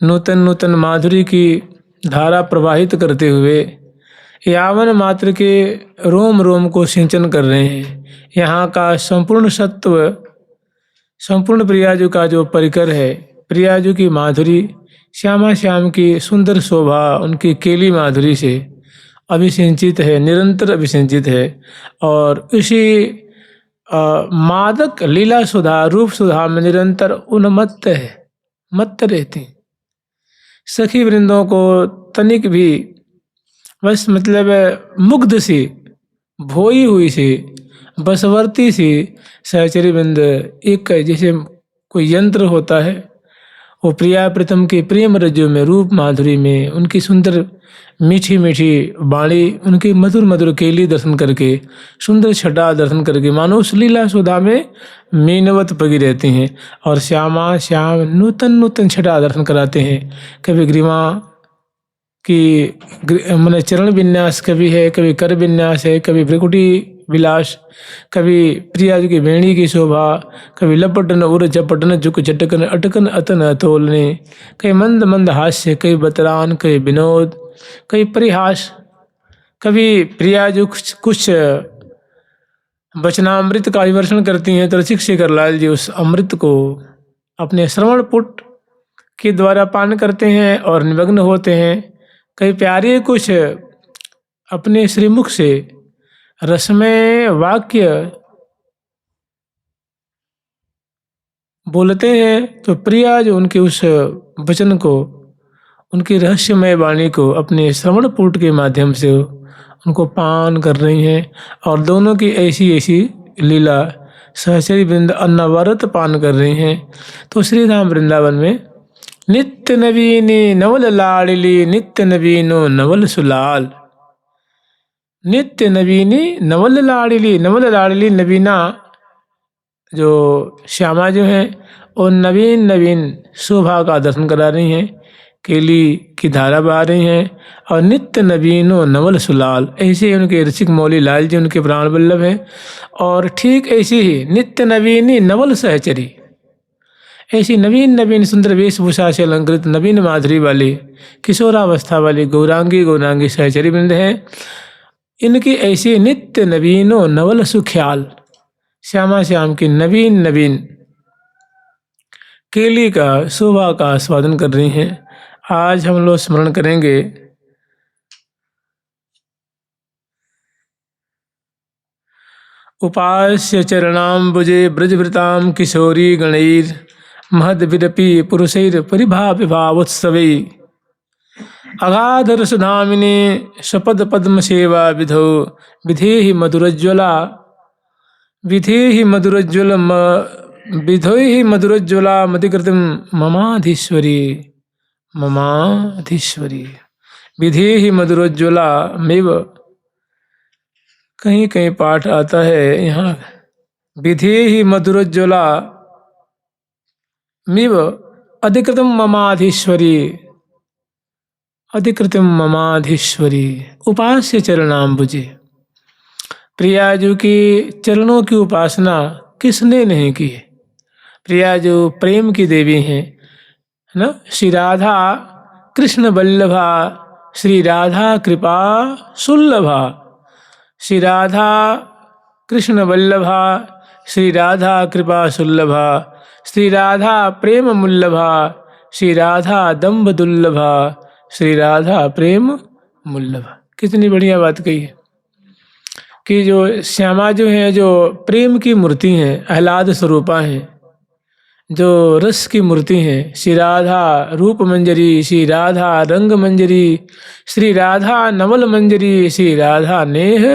नूतन नूतन माधुरी की धारा प्रवाहित करते हुए यावन मात्र के रोम रोम को सिंचन कर रहे हैं। यहाँ का संपूर्ण सत्व, संपूर्ण प्रियाजू का जो परिकर है, प्रियाजू की माधुरी, श्यामा श्याम की सुंदर शोभा उनकी केली माधुरी से अभिसिंचित है, निरंतर अभिसिंचित है। और इसी मादक लीला सुधा, रूप सुधा में निरंतर उन्मत्त है, मत्त रहती। सखी वृंदों को तनिक भी बस मतलब मुग्ध सी, भोई हुई सी, बसवर्ती सी सहचरी वृंद एक जैसे कोई यंत्र होता है, वो प्रिया प्रीतम के प्रेम रज्जु में, रूप माधुरी में, उनकी सुंदर मीठी मीठी बाणी, उनकी मधुर मधुर केली दर्शन करके, सुंदर छटा दर्शन करके मानो उस लीला सुधा में मीनवत पगी रहती हैं। और श्यामा श्याम नूतन नूतन छटा दर्शन कराते हैं। कभी ग्रीवा की मैंने चरण विन्यास कभी है, कभी कर विन्यास है, कभी भ्रिकुटी विलास, कभी प्रिया की वेणी की शोभा, कभी लपटन उर झपटन झुक झटकन अटकन अतन अतोलने, कई मंद मंद हास्य, कई बतरान, कई विनोद, कई परिहास, कभी प्रिया जो कुछ वचनामृत का विवर्षण करती हैं तो रसिक शेखर लाल जी उस अमृत को अपने श्रवण पुट के द्वारा पान करते हैं और निमग्न होते हैं। कई प्यारे कुछ अपने श्रीमुख से रसमय वाक्य बोलते हैं तो प्रिया जो उनके उस वचन को, उनकी रहस्यमय वाणी को अपने श्रवण पुट के माध्यम से उनको पान कर रही हैं। और दोनों की ऐसी ऐसी लीला सहचरी वृंद अनवरत पान कर रही हैं। तो श्रीधाम वृंदावन में नित्य नवीनी नवल लाडली, नित्य नवीनो नवल सुलाल, नित्य नवीनी नवल लाडली, नवल लाडली नवीना जो श्यामा जो हैं और नवीन नवीन शोभा का दर्शन करा रही हैं, केली की धारा बहा रही हैं। और नित्य नवीनो नवल सुलाल, ऐसे उनके ऋषिक मौली लाल जी उनके प्राण वल्लभ हैं। और ठीक ऐसी ही नित्य नवीनी नवल सहचरी, ऐसी नवीन नवीन सुंदर वेशभूषा से अलंकृत नवीन माधुरी वाली किशोरावस्था वाली गौरांगी गौरांगी सहचरी वृंद हैं। इनकी ऐसी नित्य नवीनो नवल सुख्याल, श्यामा श्याम की नवीन नवीन केली का शोभा का आस्वादन कर रही हैं। आज हम लोग स्मरण करेंगे उपास्य चरणाम्बुजे ब्रजभृतां किशोरी गणैर महद विरपी पुरुषैर परिभाविभावोत्सवै अगाध रसधामिनी सपद पद्म सेवा विधौ विधेहि मधुरज्वला, विधेहि मधुरज्वल विधोहि मधुरज्वला मतिकृतं ममाधीश्वरी, ममाधीश्वरी विधेहि मधुरज्वला मेव। कहीं कहीं पाठ आता है यहाँ विधेहि मधुरज्वला मेव अधिकृतं ममाधीश्वरी, अधिकृतं ममाधीश्वरी। उपास्य चरणाम्बुजे, प्रियाजू की चरणों की उपासना किसने नहीं की है। प्रियाजू प्रेम की देवी हैं, है ना। श्री राधा कृष्ण वल्लभा, श्री राधा कृपा सुल्लभा, श्री राधा कृष्ण वल्लभा, श्री राधा कृपा सुल्लभा, श्री राधा प्रेम मुल्लभा, श्री राधा दम्भ दुर्लभा, श्री राधा प्रेम मुल्लभा। कितनी बढ़िया बात कही है कि जो श्यामा जो हैं, जो प्रेम की मूर्ति हैं, आह्लाद स्वरूपा हैं, जो रस की मूर्ति हैं। श्री राधा रूप मंजरी, श्री राधा रंग मंजरी, श्री राधा नवल मंजरी, श्री राधा नेह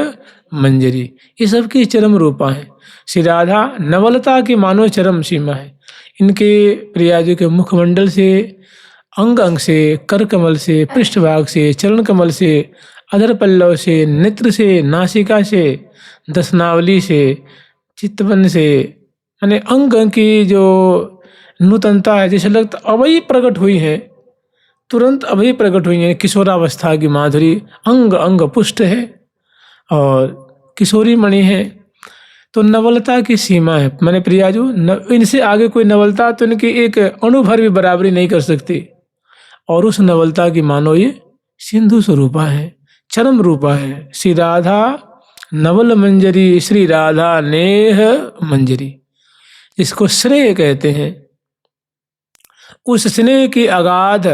मंजरी, ये सब की चरम रूपा हैं। श्री राधा नवलता की मानो चरम सीमा है। इनके प्रियाजू के मुखमंडल से, अंग अंग से, कर कमल से, पृष्ठभाग से, चरण कमल से, अधर पल्लव से, नेत्र से, नासिका से, दसनावली से, चितवन से, यानी अंग अंग की जो नूतनता है, जैसे लगता अभी प्रकट हुई है, तुरंत अभी प्रकट हुई है। किशोरावस्था की माधुरी अंग अंग पुष्ट है और किशोरी मणि है। तो नवलता की सीमा है। मैंने प्रियाजू इनसे आगे कोई नवलता तो इनकी एक अणु भर भी बराबरी नहीं कर सकती। और उस नवलता की मानो ये सिंधु स्वरूपा है, चरम रूपा है। श्री राधा नवल मंजरी, श्री राधा नेह मंजरी, इसको स्नेह कहते हैं। उस स्नेह की अगाध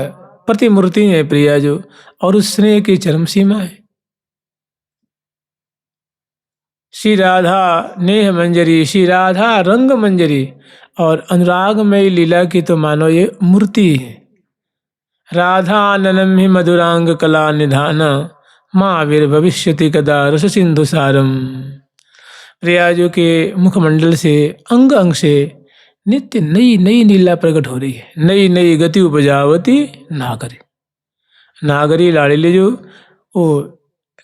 प्रतिमूर्ति है प्रिया जो, और उस स्नेह की चरम सीमा है। श्री राधा नेह मंजरी, श्री राधा रंग मंजरी, और अनुरागमयी लीला की तो मानो ये मूर्ति है। राधा ननम ही मधुरांग कला निधान, महावीर भविष्यति कदा रस सिंधु सारम। प्रियाजू के मुखमंडल से अंग अंग से नित्य नई नई लीला प्रकट हो रही है। नई नई गति उपजावती नागरी, नागरी लाड़िले जो वो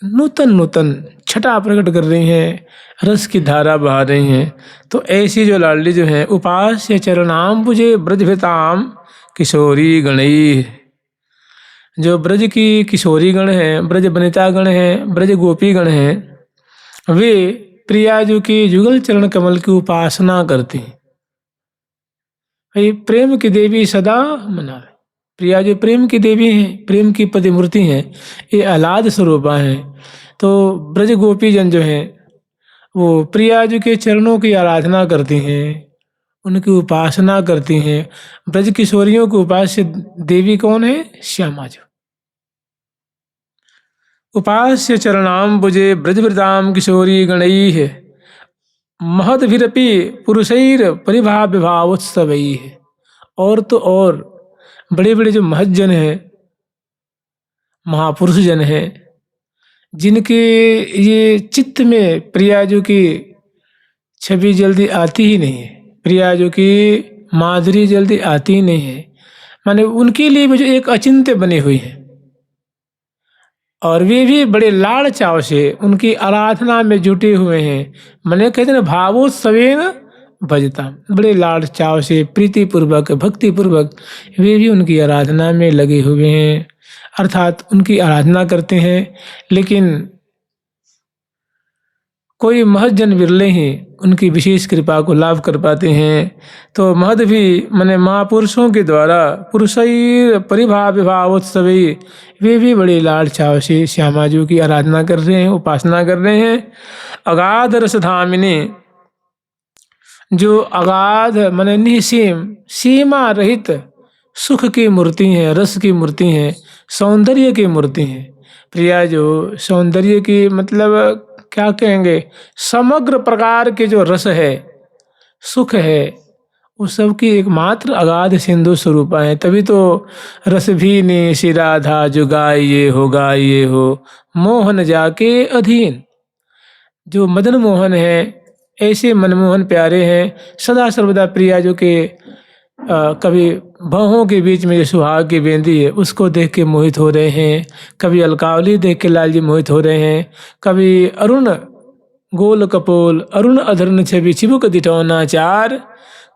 नूतन नूतन छटा प्रकट कर रही हैं, रस की धारा बहा रही हैं। तो ऐसी जो लाडली जो हैं, उपास्य चरणाम बुझे ब्रजभिताम किशोरी गणई, जो ब्रज की किशोरी गण हैं, ब्रज वनिता गण हैं, ब्रज गोपी गण हैं, वे प्रियाजू की जुगल चरण कमल की उपासना करती हैं। भाई प्रेम की देवी सदा मनावे। प्रियाजू प्रेम की देवी हैं, प्रेम की प्रतिमूर्ति हैं, ये आह्लाद स्वरूपा हैं। तो ब्रज गोपी जन जो हैं वो प्रियाजू के चरणों की आराधना करती हैं, उनकी उपासना करती हैं। ब्रज किशोरियों की उपास्य देवी कौन है? श्यामा जो। उपास्य चरणाम बुझे ब्रजवृताम किशोरी गणई है, महदभिरपि पुरुषैर परिभाव विभावोत्सवई है। और तो और बड़े बड़े जो महज्जन हैं, महापुरुष जन हैं, जिनके ये चित्त में प्रियाजू की छवि जल्दी आती ही नहीं है, प्रियाजू की माधुरी जल्दी आती ही नहीं है, माने उनके लिए भी जो एक अचिंत्य बने हुए हैं, और वे भी बड़े लाड़ चाव से उनकी आराधना में जुटे हुए हैं। मैंने कहते हैं भावोत्सवेन भजता, बड़े लाड़ चाव से प्रीति पूर्वक भक्ति पूर्वक वे भी उनकी आराधना में लगे हुए हैं, अर्थात उनकी आराधना करते हैं। लेकिन कोई महज्जन बिरले ही उनकी विशेष कृपा को लाभ कर पाते हैं। तो महद भी माने महापुरुषों के द्वारा पुरुषैर परिभाव विभावोत्सवी, वे भी बड़े लाड़ चाव से श्यामा जी की आराधना कर रहे हैं, उपासना कर रहे हैं। अगाध रसधामिनी, जो अगाध माने निसीम सीमा रहित सुख की मूर्ति हैं, रस की मूर्ति हैं, सौंदर्य की मूर्ति हैं। प्रिया जो सौंदर्य की मतलब क्या कहेंगे, समग्र प्रकार के जो रस है, सुख है, उस सब की एकमात्र अगाध सिंधु स्वरूपा है। तभी तो रस भी ने श्री राधा जो गाये हो मोहन जाके अधीन। जो मदन मोहन है, ऐसे मनमोहन प्यारे हैं, सदा सर्वदा प्रिया जो के कभी बाहों के बीच में जो सुहाग की बेंदी है उसको देख के मोहित हो रहे हैं, कभी अलकावली देख के लाल जी मोहित हो रहे हैं, कभी अरुण गोल कपोल अरुण अधरण छवि चिबुक दिठौना चार,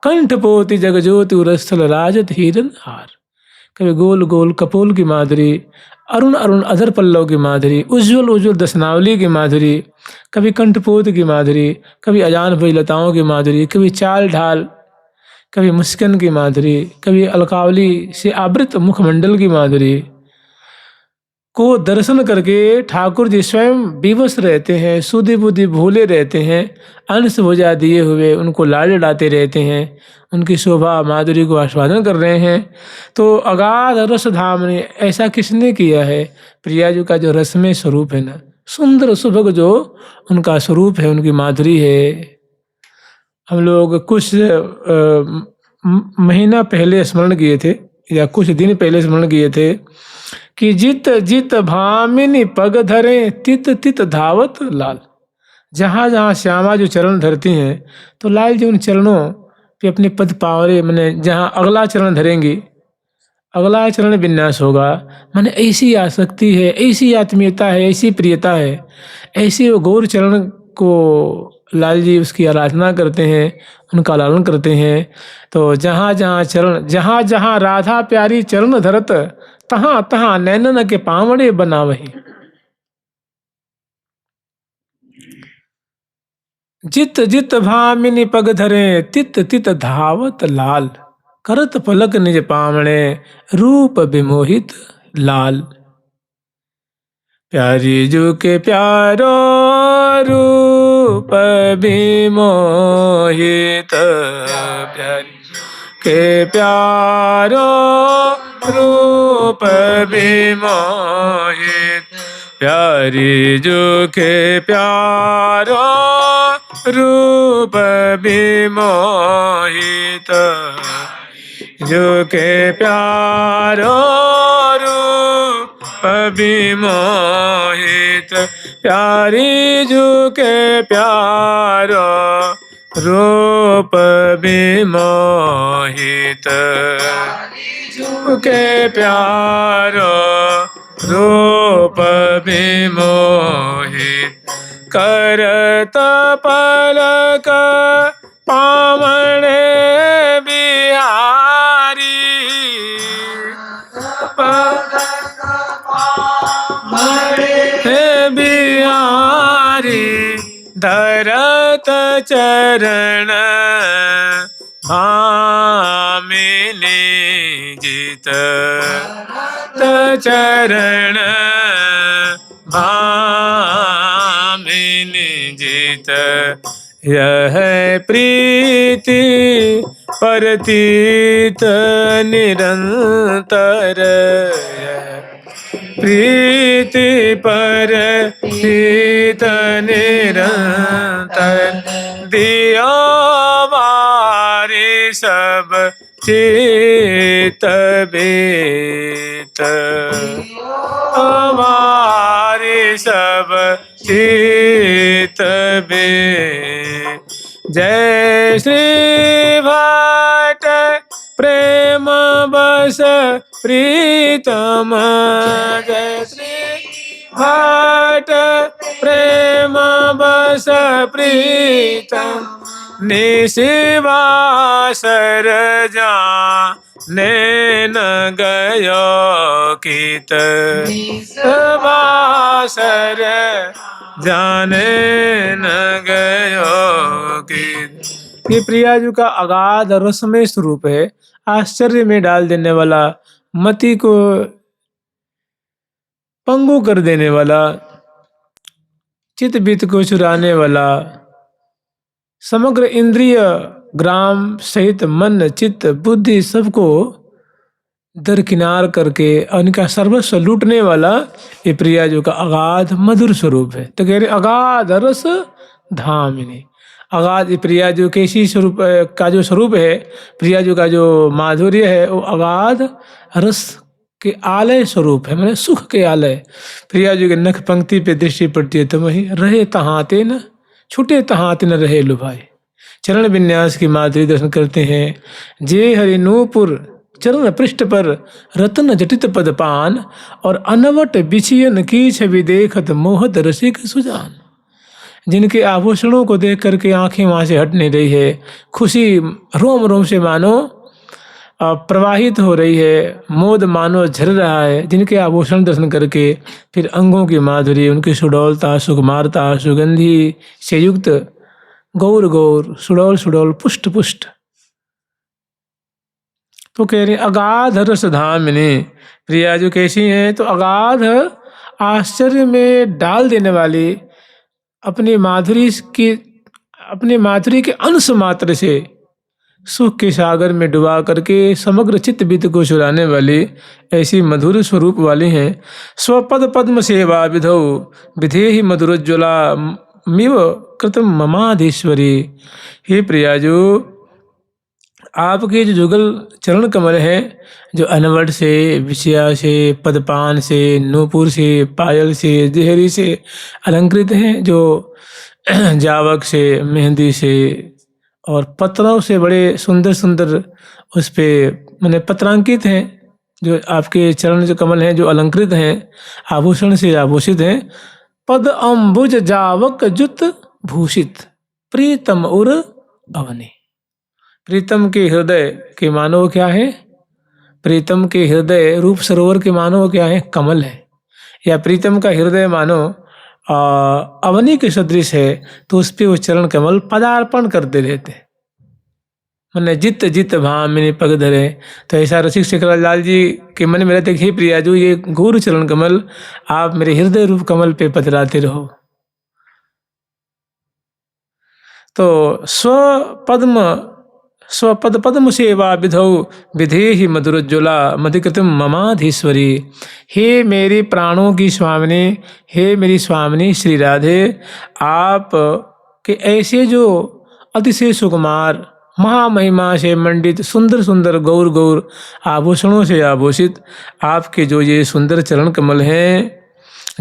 कंठ पोति जगज्योति उरस्थल राजत हिरन हार। कभी गोल गोल कपोल की माधुरी, अरुण अरुण अधर पल्लव की माधुरी, उज्ज्वल उज्ज्वल दशनावली की माधुरी, कभी कंठपोत की माधुरी, कभी अजान भई लताओं की माधुरी, कभी चाल ढाल, कभी मुस्कान की माधुरी, कभी अलकावली से आवृत मुखमंडल की माधुरी को दर्शन करके ठाकुर जी स्वयं विवश रहते हैं, सुधि बुद्धि भूले रहते हैं, अंश भुजा दिए हुए उनको लाड लड़ाते रहते हैं, उनकी शोभा माधुरी को आस्वादन कर रहे हैं। तो अगाध रस धाम ने ऐसा किसने किया है? प्रिया जी का जो रसमय स्वरूप है ना, सुंदर सुभग जो उनका स्वरूप है, उनकी माधुरी है। हम लोग कुछ महीना पहले स्मरण किए थे, या कुछ दिन पहले स्मरण किए थे कि जित जित भामिनी पग धरे तित तित धावत लाल। जहाँ जहाँ श्यामा जो चरण धरती हैं तो लाल जी उन चरणों पे अपने पद पावरे, मैंने जहाँ अगला चरण धरेंगी अगला चरण विन्यास होगा। मैंने ऐसी आसक्ति है, ऐसी आत्मीयता है, ऐसी प्रियता है, ऐसी वो गौर चरण को लाल जी उसकी आराधना करते हैं, उनका लालन करते हैं। तो जहाँ जहाँ चरण, जहाँ जहाँ राधा प्यारी चरण धरत, तहाँ तहाँ नैनन के पावड़े बना वही। जित जित भामिनी पग धरे तित तित धावत लाल। करत पलक निज पावणे रूप विमोहित लाल। प्यारी जो के प्यारो रूप विमोहित, प्यारी के प्यारो रूप विमोहित, प्यारी जो के प्यारो रूप विमोहित, जो के प्यारो रूप विमोहित, प्यारी जो के प्यारो रूप विमोहित, जो के प्यारो रूप विमोहित, करत पलक पावणे बिहारी, हे बिहारी, धरत चरण भामिनी जित, चरण भामिनी जित, यह प्रीति परतीत निरंतर, प्रीति परतीत निरंतर, दिया वारी सब चित बीत, हमारी सब चित बीत। जय श्री भट्ट प्रेम बस प्रीतम, जय श्री भट्ट प्रेम बस प्रीतम, निशिवासर जाने न गयो कित, निशिवासर जाने न गयो कित। ये प्रियाजू का अगाध रसमय स्वरूप है, आश्चर्य में डाल देने वाला, मति को पंगु कर देने वाला, चित बीत को चुराने वाला, समग्र इंद्रिय ग्राम सहित मन चित्त बुद्धि सबको दरकिनार करके उनका सर्वस्व लूटने वाला ये प्रियाजू का अगाध मधुर स्वरूप है। तो कह रहे अगाध रस धामिनी, अगाध प्रियाजू के इसी स्वरूप का जो स्वरूप है, प्रियाजू का जो माधुर्य है वो अगाध रस के आलय स्वरूप है, मैंने सुख के आलय। प्रियाजू के नख पंक्ति पे दृष्टि पड़ती है तो वही रहे तहाते न छूटे तहाते न रहे लुभाए। चरण विन्यास की माधुरी दर्शन करते हैं। जे हरि नूपुर चरण पृष्ठ पर रत्न जटित पदपान, और अनवट बिछियन की छवि देखत मोहत रसिक सुजान। जिनके आभूषणों को देख करके आंखें वहाँ से हट नहीं रही है, खुशी रोम रोम से मानो प्रवाहित हो रही है, मोद मानो झर रहा है। जिनके आभूषण दर्शन करके फिर अंगों की माधुरी, उनकी सुडौलता सुकुमारता सुगंधी से युक्त गौर गौर सुडौल सुडौल पुष्ट पुष्ट। तो कह रहे अगाध रस धामिनी, प्रियाजू कैसी हैं? तो अगाध आश्चर्य में डाल देने वाली, अपनी माधुरी के अंश मात्र से सुख के सागर में डुबा करके समग्र चित्त वित्त को चुराने वाली ऐसी मधुर स्वरूप वाली हैं। स्वपद पद्म सेवा विधौ विधेहि मधुरोज्ज्वला मिव कृतम ममाधीश्वरी। हे प्रियाजू, आपके जो जुगल चरण कमल हैं, जो अनवट से, विषया से, पदपान से, नूपुर से, पायल से, देहरी से अलंकृत हैं, जो जावक से, मेहंदी से और पत्रों से बड़े सुंदर सुंदर उस पे मैंने पत्रांकित हैं, जो आपके चरण जो कमल हैं, जो अलंकृत हैं, आभूषण से आभूषित हैं। पद अम्बुज जावक जुत भूषित, प्रीतम उर अवनी। प्रीतम के हृदय के मानव क्या है? प्रीतम के हृदय रूप सरोवर के मानव क्या है? कमल है। या प्रीतम का हृदय मानो अवनी के सदृश है, तो उस पे वो चरण कमल पदार्पण करते रहते, मैंने जित जित भामिनी पग धरे। तो ऐसा रसिक शेखर लाल जी के मन में रहते हे प्रिया जो ये गुरु चरण कमल आप मेरे हृदय रूप कमल पे पधराते रहो। तो स्वपद पद्म सेवा विधौ विधेहि मधुरोज्ज्वला मधिकृतम ममाधीश्वरी। हे मेरे प्राणों की स्वामिनी, हे मेरी स्वामिनी श्री राधे, आप के ऐसे जो अतिशय सुकुमार महामहिमा से मंडित सुंदर सुंदर गौर गौर आभूषणों से आभूषित आपके जो ये सुंदर चरण कमल हैं,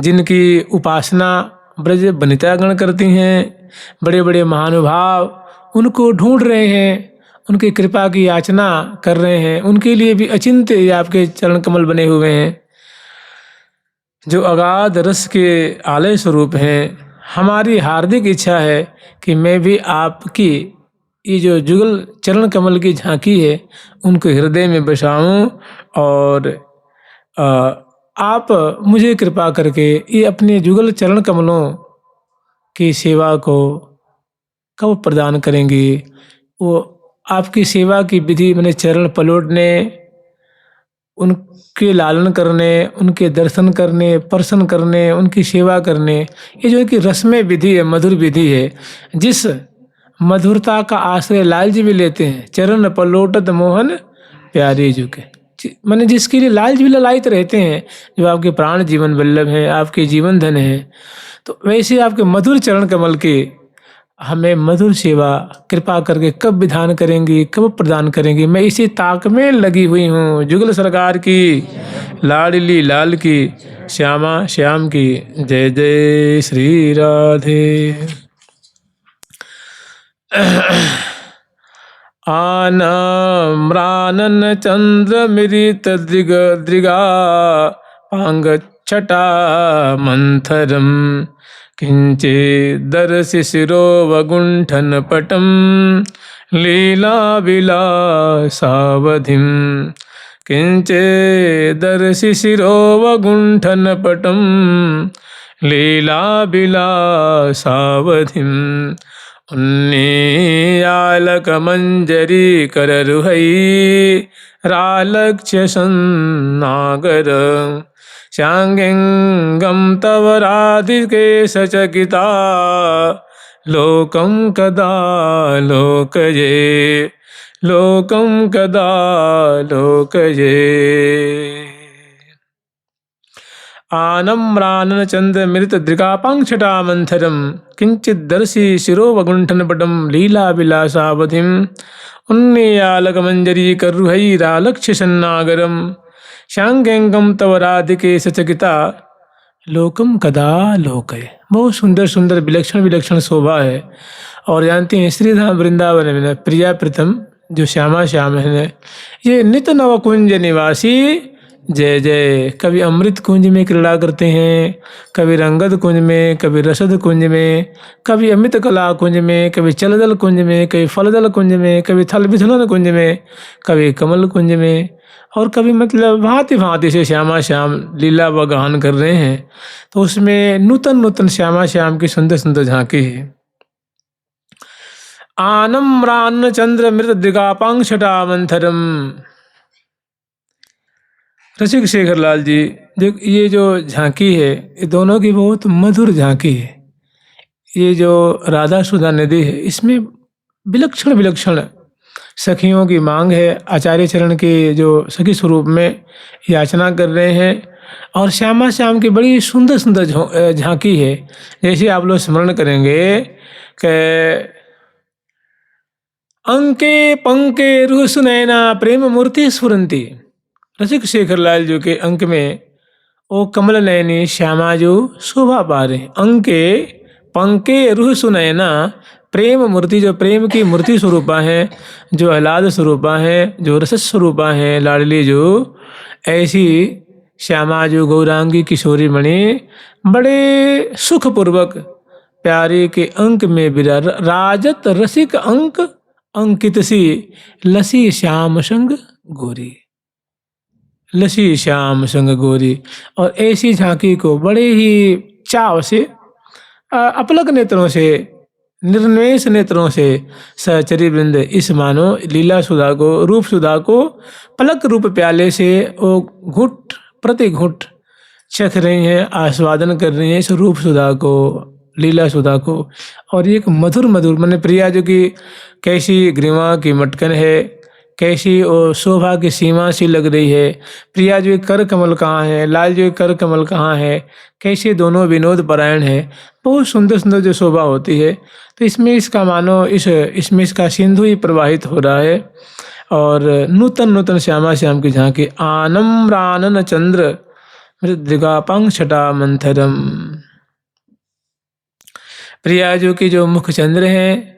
जिनकी उपासना ब्रज वनितागण करती हैं, बड़े बड़े महानुभाव उनको ढूंढ रहे हैं, उनकी कृपा की याचना कर रहे हैं, उनके लिए भी अचिंत्य आपके चरण कमल बने हुए हैं जो अगाध रस के आलय स्वरूप हैं। हमारी हार्दिक इच्छा है कि मैं भी आपकी ये जो जुगल चरण कमल की झांकी है उनको हृदय में बसाऊं और आप मुझे कृपा करके ये अपने जुगल चरण कमलों की सेवा को कब प्रदान करेंगी। वो आपकी सेवा की विधि मैंने चरण पलटने, उनके लालन करने, उनके दर्शन करने, प्रसन्न करने, उनकी सेवा करने, ये जो कि रसमय विधि है, मधुर विधि है, जिस मधुरता का आश्रय लाल जी भी लेते हैं। चरण पलोटत मोहन प्यारे जुके, मैंने जिसके लिए लाल जी भी ललायित रहते हैं, जो आपके प्राण जीवन वल्लभ हैं, आपके जीवन धन हैं। तो वैसे आपके मधुर चरण कमल के हमें मधुर सेवा कृपा करके कब विधान करेंगी, कब प्रदान करेंगी। मैं इसी ताक में लगी हुई हूँ। जुगल सरकार की, लाडली लाल की, श्यामा श्याम की जय जय श्री राधे। आनम्रानन चंद्र मृत दृगा पांग छटा मंथरम किंचे दर्शि शिरोवगुंठन पटम लीला विलासावधिम। किंचे दर्शि शिरोवगुंठन पटम लीला विलासावधिम। उन्नीयालक मंजरी कररुहई रालक्ष्य सन्नागर। श्यांगेंगम तव राधिके सचकिता लोकं कदा लोकये, लोकं कदा लोकये। आनम्रानन चंद्र मृत दृगापांक्षटा मंथरम किंचित दर्शी शिरोवगुंठन पटम लीला विलासावधिम। उन्नीयालक मंजरी कररुहई रालक्ष्य सन्नागरम। श्यांगेंगम तव राधिके सचकिता लोकम कदा लोकय। बहुत सुंदर सुंदर विलक्षण विलक्षण शोभा है। और जानते हैं श्रीधाम वृंदावन में प्रिया प्रथम जो श्यामा श्याम है, ये नित नव कुंज निवासी जय जय। कभी अमृत कुंज में क्रीड़ा करते हैं, कभी रंगद कुंज में, कभी रसद कुंज में, कभी अमित कला कुंज में, कभी चलदल कुंज में, कभी फलदल कुंज में, कभी थल विथलन कुंज में, कभी कमल कुंज में, और कभी मतलब भांति भांति से श्यामा श्याम लीला व गान कर रहे हैं। तो उसमें नूतन नूतन श्यामा श्याम की सुंदर सुंदर झांकी है। आनम्रान चंद्र मृत दृगापांक्षटा मंथरम। रसिक शेखर लाल जी ये जो झांकी है, ये दोनों की बहुत मधुर झांकी है। ये जो राधा सुधा नदी है, इसमें विलक्षण विलक्षण सखियों की मांग है। आचार्य चरण के जो सखी स्वरूप में याचना कर रहे हैं, और श्यामा श्याम की बड़ी सुंदर सुंदर झांकी है। जैसे आप लोग स्मरण करेंगे कि अंके पंके रूह सुनैना प्रेम मूर्ति स्फुरंती। रसिक शेखर लाल जी के अंक में ओ कमल नयनी श्यामा जो शोभा पा रहे। अंके पंके रूह सुनैना प्रेम मूर्ति, जो प्रेम की मूर्ति स्वरूपा है, जो आह्लाद स्वरूपा है, जो रस स्वरूपा है, लाडली जो ऐसी श्यामा जो गौरांगी किशोरी मणि बड़े सुखपूर्वक प्यारे के अंक में विरा राजत रसिक अंक अंकित सी लसी श्याम संग गोरी, लसी श्याम संग गोरी। और ऐसी झांकी को बड़े ही चाव से अपलक नेत्रों से निर्निमेष नेत्रों से सहचरी वृंद इस मानो लीला सुधा को, रूप सुधा को पलक रूप प्याले से वो घुट प्रति घुट चख रही हैं, आस्वादन कर रही हैं इस रूप सुधा को, लीला सुधा को। और एक मधुर मधुर मैंने प्रिया जो कि कैसी ग्रीवा की मटकन है, कैसी वो शोभा की सीमा सी लग रही है। प्रिया जो कर कमल कहाँ है, लाल जो कर कमल कहाँ है, कैसे दोनों विनोद परायण है। बहुत सुंदर सुंदर जो शोभा होती है। तो इसमें इसका मानो इसमें इसका सिंधु ही प्रवाहित हो रहा है। और नूतन नूतन श्यामा श्याम की झांकी, आनम रानन चंद्र मृदृगापंग छटा मंथरम। प्रिया जो की जो मुख चंद्र हैं,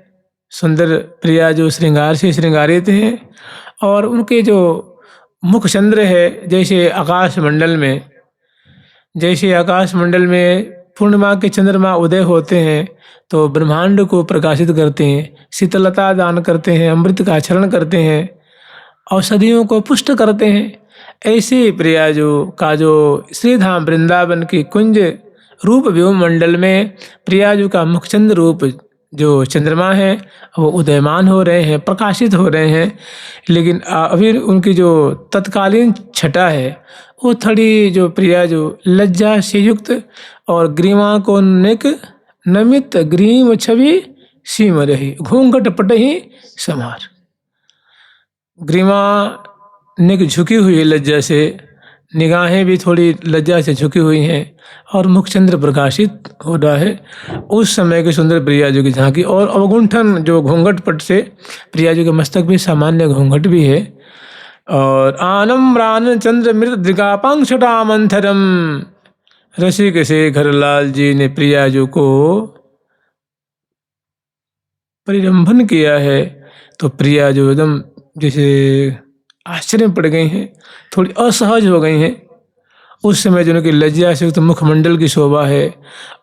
सुंदर प्रिया जो श्रृंगार से श्रृंगारित हैं, और उनके जो मुख चंद्र है जैसे आकाश मंडल में पूर्णिमा के चंद्रमा उदय होते हैं तो ब्रह्मांड को प्रकाशित करते हैं, शीतलता दान करते हैं, अमृत का आचरण करते हैं, औषधियों को पुष्ट करते हैं। ऐसे प्रिया जो श्रीधाम वृंदावन की कुंज रूप व्योम मंडल में प्रियाजू का मुखचंद्र रूप जो चंद्रमा है वो उदयमान हो रहे हैं, प्रकाशित हो रहे हैं। लेकिन अभी उनकी जो तत्कालीन छटा है वो थोड़ी जो प्रिया जो लज्जा से युक्त और ग्रीवा को निक नमित ग्रीम छवि सीम रही, घूंघट पट ही समार। ग्रीवा निक झुकी हुई है लज्जा से, निगाहें भी थोड़ी लज्जा से झुकी हुई हैं और मुखचंद्र प्रकाशित हो रहा है। उस समय के सुंदर प्रियाजू की झांकी और अवगुंठन जो घूंघट पट से प्रियाजू के मस्तक भी सामान्य घूंघट भी है। और आनम रान चंद्र मृत दिगापांग छटा मंथरम, रसिक शेखर लाल जी ने प्रियाजू को परिरंभन किया है। तो प्रियाजू एकदम जैसे आश्चर्य में पड़ गई हैं, थोड़ी असहज हो गई हैं। उस समय जो उनकी लज्जा से तो मुखमंडल की शोभा है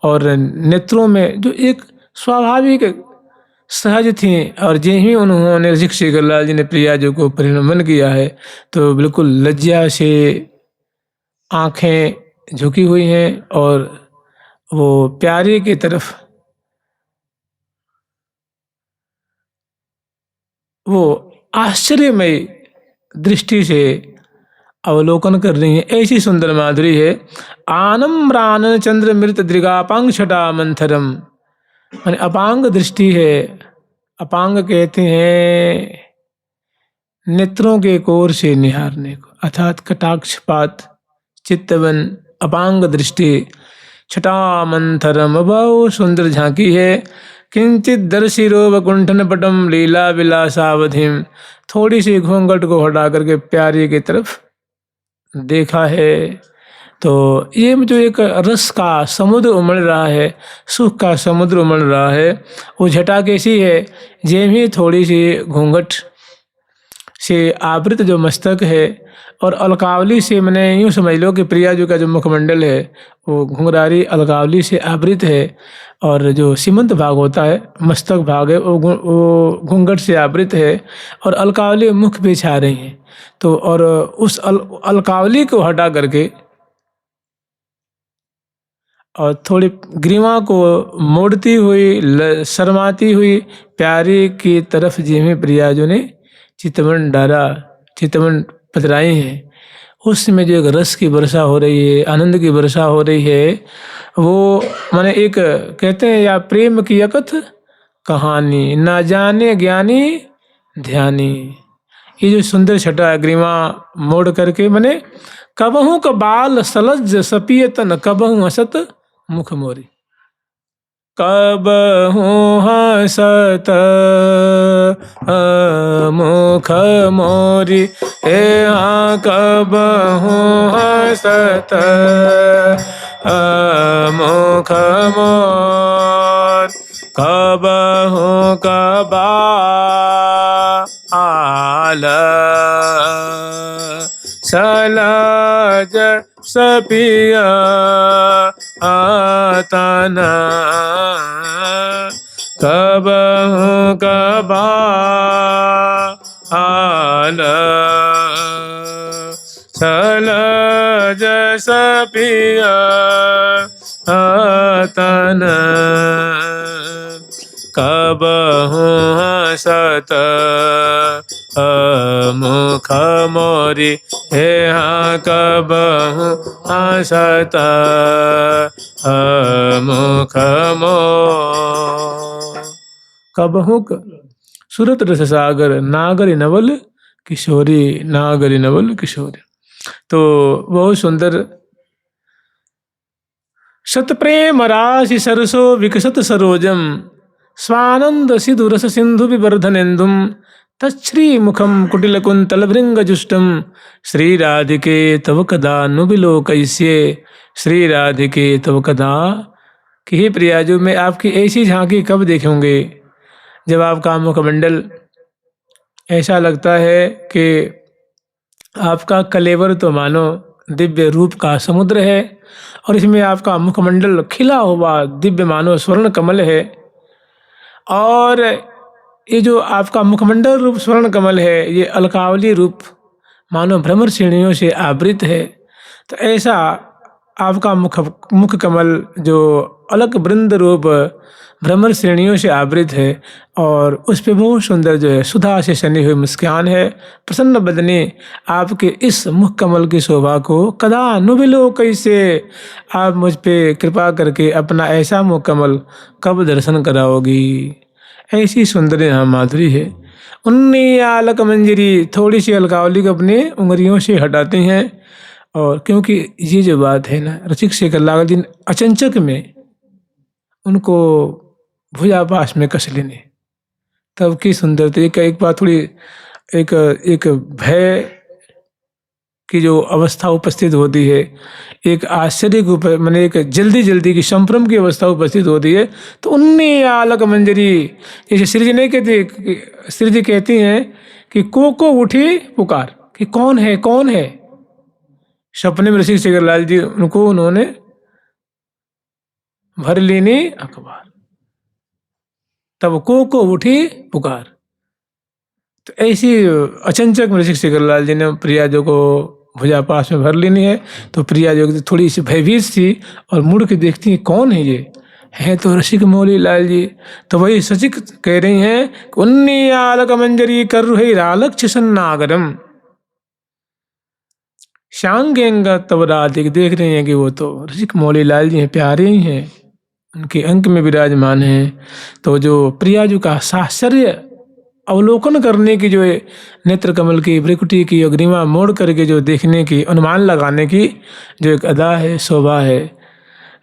और नेत्रों में जो एक स्वाभाविक सहज थी। और जे ही उन्होंने रसिक शेखर लाल जी ने प्रियाजू को परिरंभन किया है तो बिल्कुल लज्जा से आंखें झुकी हुई हैं और वो प्यारे की तरफ वो आश्चर्यमय दृष्टि से अवलोकन कर रही है। ऐसी सुंदर माधुरी है। आनम रान चंद्र मृत दृगापांग छटा मंथरम, माने अपांग दृष्टि है। अपांग कहते हैं नेत्रों के कोर से निहारने को, अर्थात कटाक्षपात चित्तवन अपांग दृष्टि। छटा मंथरम बहुत सुंदर झांकी है। किंचित दर्शिरो वकुंठन पटम लीला विलासावधिम, थोड़ी सी घूंघट को हटा करके प्यारी की तरफ देखा है। तो ये जो एक रस का समुद्र उमड़ रहा है, सुख का समुद्र उमड़ रहा है। वो झटा कैसी है, जे भी थोड़ी सी घूंघट से आवृत जो मस्तक है और अलकावली से, मैंने यूँ समझ लो कि प्रियाजू का जो मुखमंडल है वो घुंघरारी अलकावली से आवृत है और जो सीमंत भाग होता है मस्तक भाग है वो घूंघट से आवृत है और अलकावली मुख पे छा रही हैं। तो और उस अलकावली को हटा करके और थोड़ी ग्रीवा को मोड़ती हुई शर्माती हुई प्यारी की तरफ जिन्हें प्रियाजू ने चितवन डाला, चितवन पधराई हैं। उसमें जो एक रस की वर्षा हो रही है, आनंद की वर्षा हो रही है, वो माने एक कहते हैं या प्रेम की अकथ कहानी, ना जाने ज्ञानी ध्यानी। ये जो सुंदर छटा ग्रीवा मोड़ करके माने कबहू कबाल सलज सपियतन कबहू हसत मुख मोरी, कबहू हसत मुख मोरी, हे हाँ कबहू हसत मुख मोर, कबहू कबाल सलज सपिया आतना, कबहू कबाल सलज सपिया आतना, कबहु हंसत मुख मोरी हे कबहु हंसत मुख मोर। कबहु सुरत रस सागर नागरी नवल किशोरी, नागरी नवल किशोरी। तो बहुत सुंदर। सत प्रेम राशि सरसो विकसत सरोजम स्वानंद सिधु रस सिंधु विवर्धनेन्दुम तच्छ्री मुखम कुटिल कुंतल भृंग जुष्टम श्री राधिके तव कदा नुबिलोकैस्ये। श्री राधिके तव कदा कि हे प्रियाजू मैं आपकी ऐसी झांकी कब देखूंगे जब आपका मुखमंडल ऐसा लगता है कि आपका कलेवर तो मानो दिव्य रूप का समुद्र है और इसमें आपका मुखमंडल खिला हुआ दिव्य मानो स्वर्ण कमल है। और ये जो आपका मुखमंडल रूप स्वर्ण कमल है ये अलकावली रूप मानो भ्रमर श्रेणियों से आवृत है। तो ऐसा आपका मुख कमल जो अलक वृंद रूप भ्रमर श्रेणियों से आवृत है और उस पे बहुत सुंदर जो है सुधा से सनी हुई मुस्कान है। प्रसन्न बदने आपके इस मुख कमल की शोभा को कदा नुबिलो कैसे, आप मुझ पे कृपा करके अपना ऐसा मुख कमल कब दर्शन कराओगी। ऐसी सुंदर यहाँ माधुरी है। उन्नी आलक मंजरी, थोड़ी सी अलकावली को अपने उंगलियों से हटाते हैं और क्योंकि ये जो बात है ना रसिक शेखर लाल जी अचंचक में उनको भुजापाश में कस लेने तब की सुंदरता। एक बात थोड़ी एक भय की जो अवस्था उपस्थित होती है, एक आश्चर्य के मैंने एक जल्दी की संभ्रम की अवस्था उपस्थित होती है। तो उन्नी आलक मंजरी, जैसे श्री जी नहीं कहती, श्री जी कहती हैं कि को उठी पुकार कि कौन है कौन है। सपने में ऋषि शेखर लाल जी उन्होंने भर लेनी अखबार, तब को उठी पुकार। तो ऐसी अचंचक में ऋषि शेखर लाल जी ने प्रिया जो को भुजा पास में भर लेनी है। तो प्रिया जो थोड़ी सी भयभीत थी और मुड़ के देखती है कौन है ये, है तो रसिक मौली लाल जी। तो वही सचिक कह रही हैं उन्नी आलक मंजरी कर रही रालक छिसन्नागरम श्यांगेंग तब राधिक। देख रही हैं कि वो तो रसिक मौली लाल जी हैं, प्यारे ही हैं, उनके अंक में विराजमान हैं। तो जो प्रियाजू का साश्चर्य अवलोकन करने की जो नेत्र कमल की भ्रिकुटी की अग्रिमा मोड़ करके जो देखने की अनुमान लगाने की जो एक अदा है शोभा है,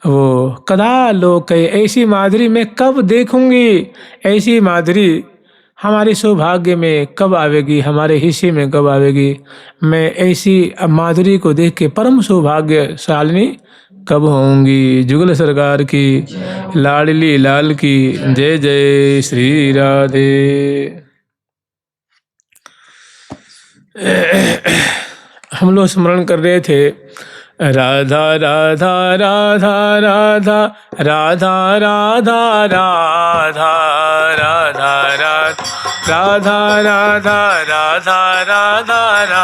वो कदा लोक ऐसी माधुरी मैं कब देखूंगी। ऐसी माधुरी हमारे सौभाग्य में कब आवेगी, हमारे हिस्से में कब आवेगी। मैं ऐसी माधुरी को देख के परम सौभाग्यशालिनी कब होंगी। जुगल सरकार की, लाडली लाल की जय जय श्री राधे। हम लोग स्मरण कर रहे थे राधा राधा राधा राधा राधा राधा राधा राधा राधा राधा राधा राधा राधा।